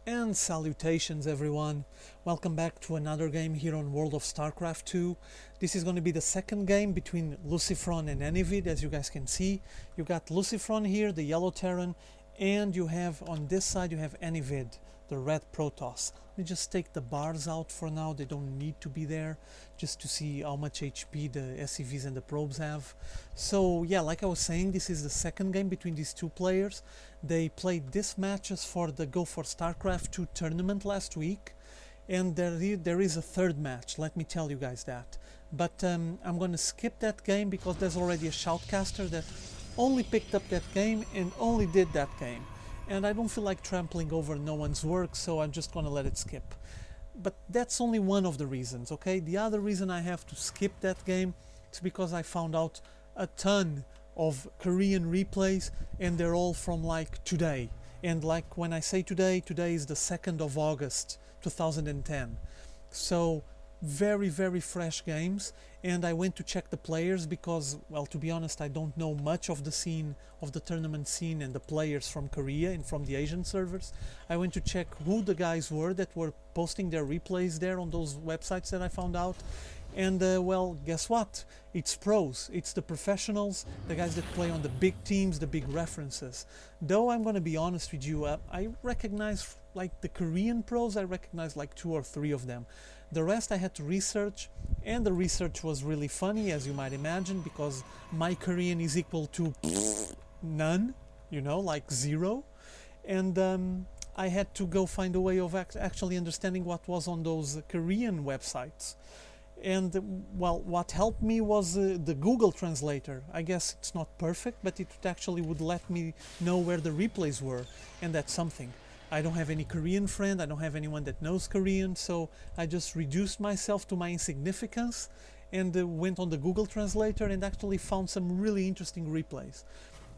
And salutations everyone, welcome back to another game here on World of Starcraft 2. This is going to be the second game between LucifroN and Enivid. As you guys can see, you got LucifroN here, the yellow Terran, and you have on this side you have Enivid, the red Protoss. Let me just take the bars out for now, they don't need to be there, just to see how much HP the SCVs and the probes have. So yeah, like I was saying, this is the second game between these two players. They played these matches for the Go4SC2 tournament last week, and there is a third match, let me tell you guys that. But I'm gonna skip that game because there's already a shoutcaster that only picked up that game and only did that game. And I don't feel like trampling over no one's work, so I'm just gonna let it skip. But that's only one of the reasons, okay? The other reason I have to skip that game is because I found out a ton of Korean replays, and they're all from like today. And like when I say today, today is the 2nd of August 2010. So very fresh games, and I went to check the players because, well, to be honest, I don't know much of the scene, of the tournament scene and the players from Korea and from the Asian servers. I went to check who the guys were that were posting their replays there on those websites that I found out. And well, guess what? It's pros, it's the professionals, the guys that play on the big teams, the big references. Though I'm gonna be honest with you, I recognize, like the Korean pros, I recognize like 2 or 3 of them. The rest I had to research, and the research was really funny, as you might imagine, because my Korean is equal to none, you know, like 0. And I had to go find a way of actually understanding what was on those Korean websites. And well, what helped me was the Google translator. I guess it's not perfect, but it actually would let me know where the replays were, and that's something. I don't have any Korean friend, I don't have anyone that knows Korean, so I just reduced myself to my insignificance and went on the Google translator and actually found some really interesting replays.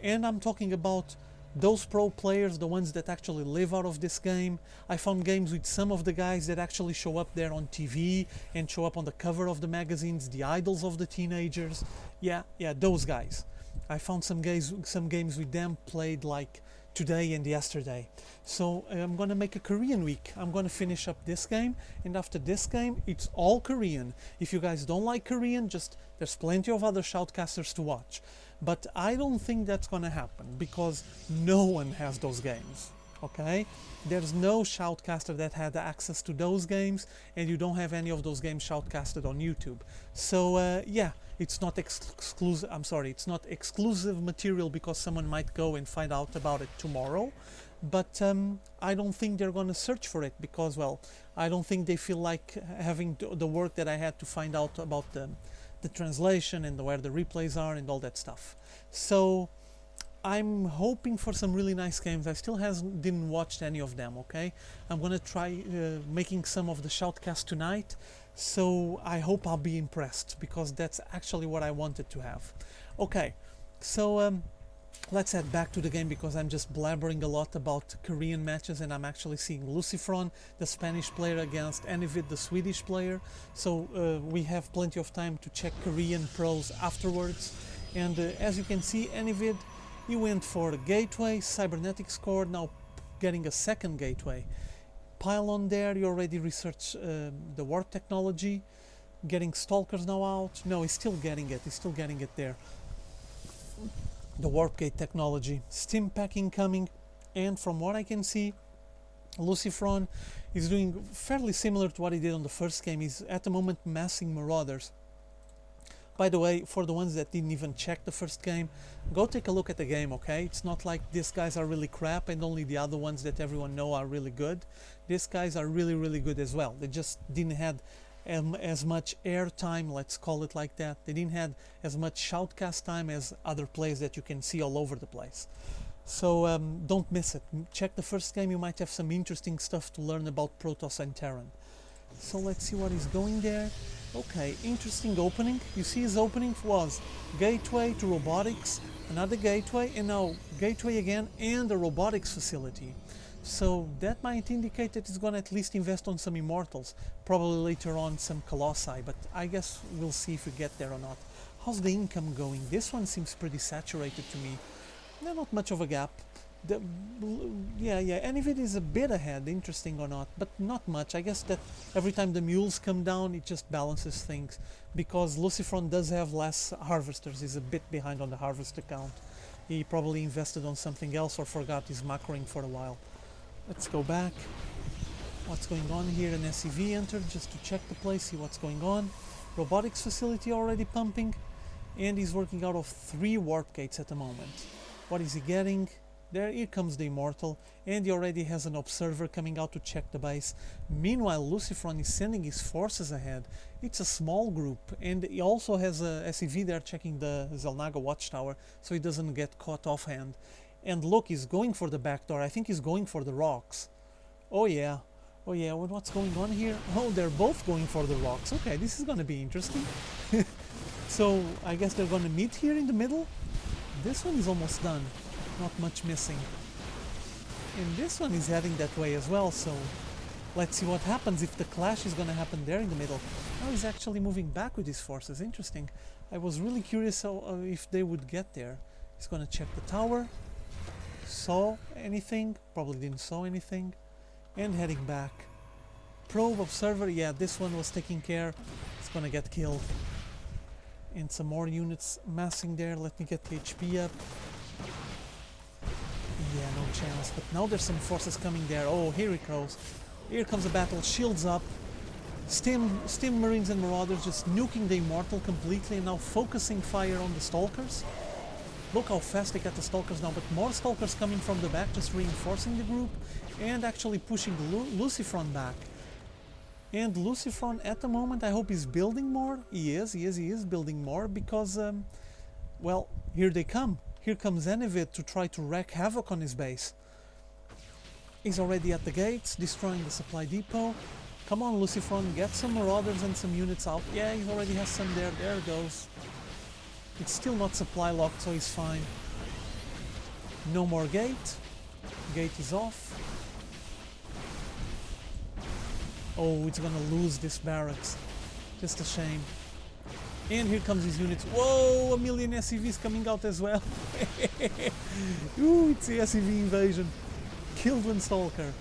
And I'm talking about those pro players, the ones that actually live out of this game. I found games with some of the guys that actually show up there on TV and show up on the cover of the magazines, the idols of the teenagers. Yeah, those guys. I found some games with them played like today and yesterday. So I'm gonna make a Korean week. I'm gonna finish up this game, and after this game it's all Korean. If you guys don't like Korean, there's plenty of other shoutcasters to watch. But I don't think that's gonna happen because no one has those games. Okay, there's no shoutcaster that had access to those games, and you don't have any of those games shoutcasted on YouTube. So yeah, it's not exclusive. I'm sorry, it's not exclusive material because someone might go and find out about it tomorrow. But I don't think they're gonna search for it because, well, I don't think they feel like having the work that I had to find out about the translation and where the replays are and all that stuff. So I'm hoping for some really nice games. I still didn't watch any of them, okay? I'm gonna try making some of the shoutcast tonight, so I hope I'll be impressed because that's actually what I wanted to have. Okay, so let's head back to the game because I'm just blabbering a lot about Korean matches, and I'm actually seeing LucifroN, the Spanish player, against Enivid, the Swedish player. So we have plenty of time to check Korean pros afterwards. And as you can see, Enivid, he went for a gateway, cybernetic scored, now getting a second gateway. Pylon there, he already researched the warp technology, getting stalkers now out. No, he's still getting it there. The warp gate technology, stim packing coming, and from what I can see, LucifroN is doing fairly similar to what he did on the first game. He's at the moment massing marauders. By the way, for the ones that didn't even check the first game, go take a look at the game, okay? It's not like these guys are really crap and only the other ones that everyone know are really good. These guys are really good as well. They just didn't have as much air time, let's call it like that. They didn't have as much shoutcast time as other players that you can see all over the place. So don't miss it. Check the first game, you might have some interesting stuff to learn about Protoss and Terran. So let's see what is going there. Okay, interesting opening. You see his opening was gateway to robotics, another gateway, and now gateway again and a robotics facility. So that might indicate that he's going to at least invest on some immortals, probably later on some colossi, but I guess we'll see if we get there or not. How's the income going? This one seems pretty saturated to me. Not much of a gap. The, yeah, Enivid is a bit ahead, interesting or not, but not much. I guess that every time the mules come down, it just balances things, because LucifroN does have less harvesters. He's a bit behind on the harvester count. He probably invested on something else or forgot his macroing for a while. Let's go back. What's going on here? An SCV entered just to check the place, see what's going on. Robotics facility already pumping, and he's working out of 3 warp gates at the moment. What is he getting? Here comes the Immortal, and he already has an observer coming out to check the base. Meanwhile, LucifroN is sending his forces ahead. It's a small group, and he also has a SCV there checking the Zelnaga watchtower, so he doesn't get caught offhand. And look, he's going for the back door. I think he's going for the rocks. Oh yeah, what's going on here? Oh, they're both going for the rocks. Okay, this is gonna be interesting. So, I guess they're gonna meet here in the middle. This one is almost done. Not much missing. And this one is heading that way as well, so let's see what happens if the clash is gonna happen there in the middle. Now he's actually moving back with his forces. Interesting. I was really curious if they would get there. He's gonna check the tower. Saw anything? Probably didn't saw anything. And heading back. Probe, observer, yeah, this one was taking care. It's gonna get killed. And some more units massing there. Let me get the HP up. Yeah, no chance. But now there's some forces coming there. Oh, here it goes. Here comes a battle. Shields up. Stim Marines and Marauders just nuking the Immortal completely and now focusing fire on the Stalkers. Look how fast they got the Stalkers now, but more Stalkers coming from the back, just reinforcing the group and actually pushing LucifroN back. And LucifroN at the moment, I hope he's building more. He is building more because, well, here they come. Here comes Enivid to try to wreak havoc on his base. He's already at the gates, destroying the supply depot. Come on, LucifroN, get some Marauders and some units out. Yeah, he already has some there. There it goes. It's still not supply locked, so he's fine. No more gate. Gate is off. Oh, it's gonna lose this barracks. Just a shame. And here comes his units. Whoa, a million SCVs coming out as well. Ooh, it's the SCV invasion. Killed one Stalker.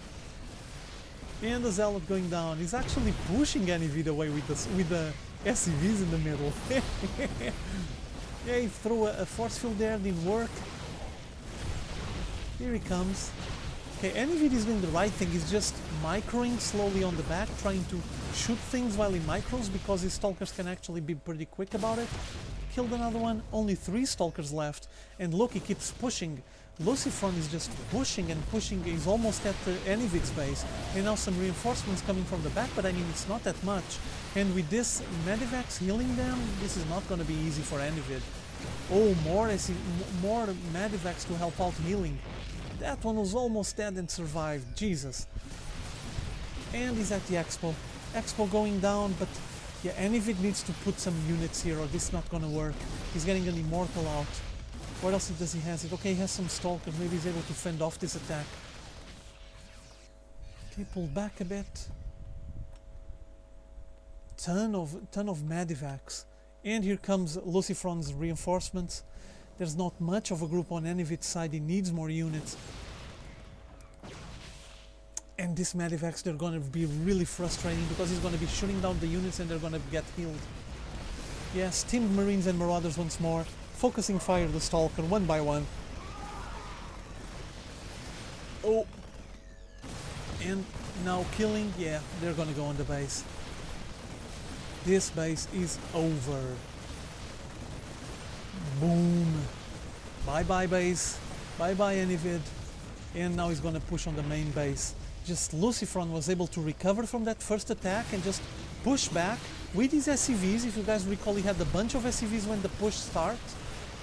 And the Zealot going down. He's actually pushing Enivid away with the SCVs in the middle. Yeah, he threw a force field there, didn't work. Here he comes. Okay, Enivid is doing the right thing. He's just microing slowly on the back, trying to shoot things while he micros because his Stalkers can actually be pretty quick about it. Killed another one. Only 3 Stalkers left. And look, he keeps pushing. LucifroN is just pushing and pushing. He's almost at Enivid's base. And now some reinforcements coming from the back, but I mean, it's not that much. And with this Medivacs healing them, this is not going to be easy for Enivid. Oh, more Medivacs to help out healing. That one was almost dead and survived. Jesus. And he's at the Expo. Expo going down, but yeah, Enivid needs to put some units here or this is not going to work. He's getting an Immortal out. What else does he have? Okay, he has some Stalkers. Maybe he's able to fend off this attack. Okay, pull back a bit. Ton of Medivacs. And here comes LucifroN's reinforcements. There's not much of a group on Enivid's side. He needs more units. And this Medivacs, they're going to be really frustrating because he's going to be shooting down the units and they're going to get healed. Yes, Steamed Marines and Marauders once more. Focusing fire the Stalker one by one. Oh. And now killing. Yeah, they're going to go on the base. This base is over. Boom. Bye-bye base. Bye-bye Enivid. And now he's going to push on the main base. Just LucifroN was able to recover from that first attack and just push back with his SCVs. If you guys recall, he had a bunch of SCVs when the push started.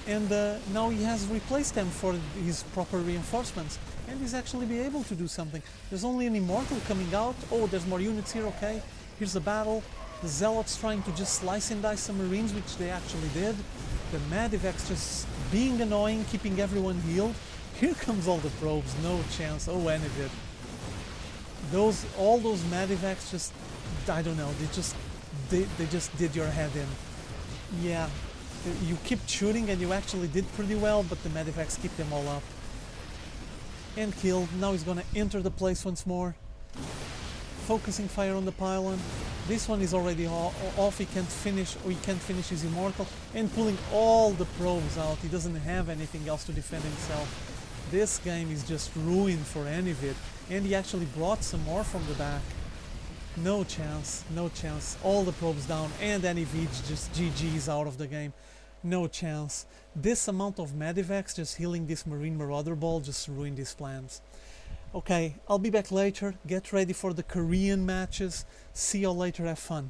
And now he has replaced them for his proper reinforcements. And he's actually be able to do something. There's only an Immortal coming out. Oh, there's more units here, okay. Here's the battle. The Zealots trying to just slice and dice some Marines, which they actually did. The Medivacs just being annoying, keeping everyone healed. Here comes all the probes, no chance. Oh, Enivid. All those Medivacs just, I don't know, they just did your head in. Yeah, you keep shooting and you actually did pretty well, but the Medivacs keep them all up. and killed. Now he's gonna enter the place once more. Focusing fire on the pylon. This one is already off. He can't finish, or he can't finish his immortal. And pulling all the probes out. He doesn't have anything else to defend himself. This game is just ruined for Enivid. And he actually brought some more from the back. No chance, no chance. All the probes down, and Enivid just GG's out of the game. No chance. This amount of medivacs just healing this Marine Marauder ball just ruined his plans. Okay, I'll be back later. Get ready for the Korean matches. See you later. Have fun.